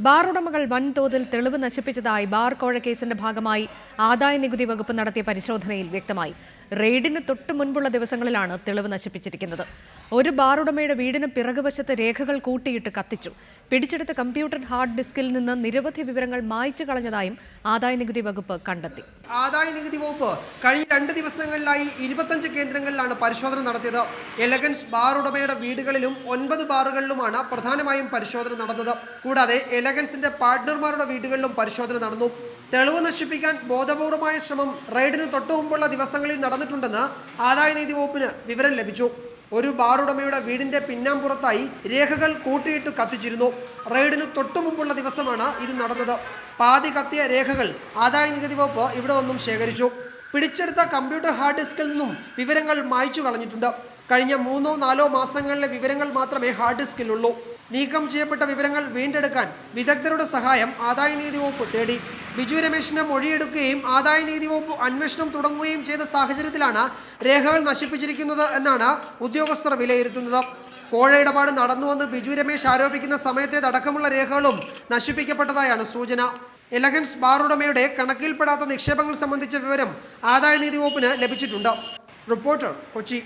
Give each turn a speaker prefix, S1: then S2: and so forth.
S1: Bar ഉടമകൾ വൻതോതിൽ തെളിവ് നശിപ്പിച്ചതായി ബാർ കോഴ കേസിന്റെ ഭാഗമായി ആദായനികുതി വകുപ്പ് നടത്തിയ പരിശോധനയിൽ വ്യക്തമായി. റെയ്ഡിന് തൊട്ടു മുൻപുള്ള ദിവസങ്ങളിലാണ് തെളിവ് നശിപ്പിച്ചിരിക്കുന്നത്. ഒരു ബാർ ഉടമയുടെ വീടിന് പിറകുവശത്ത് രേഖകൾ കൂട്ടിയിട്ട് കത്തിച്ചു. പിടിച്ചെടുത്ത കമ്പ്യൂട്ടർ ഹാർഡ് ഡിസ്കിൽ നിന്ന് നിരവധി വിവരങ്ങൾ മായ്ച്ചു കളഞ്ഞതായും ആദായനികുതി വകുപ്പ് കണ്ടെത്തി.
S2: ആദായനികുതി വകുപ്പ് കഴിഞ്ഞ 2 ദിവസങ്ങളിലായി 25 കേന്ദ്രങ്ങളിലാണ് പരിശോധന നടത്തിയത്. എലഗൻസ് ബാർ ഉടമയുടെ വീടുകളിലും 9 ബാറുകളിലുമാണ് പ്രധാനമായും പരിശോധന നടന്നത്. കൂടാതെ എലഗൻസിന്റെ പാർട്ട്ണർമാരുടെ വീടുകളിലും പരിശോധന നടന്നു. തെളിവ് നശിപ്പിക്കാൻ ബോധപൂർവമായ ശ്രമം റെയ്ഡിന് തൊട്ടുമുമ്പുള്ള ദിവസങ്ങളിൽ നടന്നിട്ടുണ്ടെന്ന് ആദായനികുതി വകുപ്പിന് വിവരം ലഭിച്ചു. ഒരു ബാറുടമയുടെ വീടിന്റെ പിന്നാമ്പുറത്തായി രേഖകൾ കൂട്ടിയിട്ട് കത്തിച്ചിരുന്നു. റെയ്ഡിന് തൊട്ടുമുമ്പുള്ള ദിവസമാണ് ഇത് നടന്നത്. പാതി കത്തിയ രേഖകൾ ആദായനികുതി വകുപ്പ് ഇവിടെ ഒന്നും ശേഖരിച്ചു. പിടിച്ചെടുത്ത കമ്പ്യൂട്ടർ ഹാർഡ് ഡിസ്കിൽ നിന്നും വിവരങ്ങൾ മായ്ച്ചു കളഞ്ഞിട്ടുണ്ട്. കഴിഞ്ഞ 3-4 മാസങ്ങളിലെ വിവരങ്ങൾ മാത്രമേ ഹാർഡ് ഡിസ്കിലുള്ളൂ. നീക്കം ചെയ്യപ്പെട്ട വിവരങ്ങൾ വീണ്ടെടുക്കാൻ വിദഗ്ധരുടെ സഹായം ആദായനികുതി വകുപ്പ് തേടി. ബിജു രമേശിന്റെ മൊഴിയെടുക്കുകയും ആദായനികുതി വകുപ്പ് അന്വേഷണം തുടങ്ങുകയും ചെയ്ത സാഹചര്യത്തിലാണ് രേഖകൾ നശിപ്പിച്ചിരിക്കുന്നത് എന്നാണ് ഉദ്യോഗസ്ഥർ വിലയിരുത്തുന്നത്. കോഴ ഇടപാട് നടന്നുവെന്ന് ബിജു രമേശ് ആരോപിക്കുന്ന സമയത്തേതടക്കമുള്ള രേഖകളും നശിപ്പിക്കപ്പെട്ടതായാണ് സൂചന. എലഗൻസ് ബാർ ഉടമയുടെ കണക്കിൽപ്പെടാത്ത നിക്ഷേപങ്ങൾ സംബന്ധിച്ച വിവരം ആദായനികുതി വകുപ്പിന് ലഭിച്ചിട്ടുണ്ട്. റിപ്പോർട്ടർ, കൊച്ചി.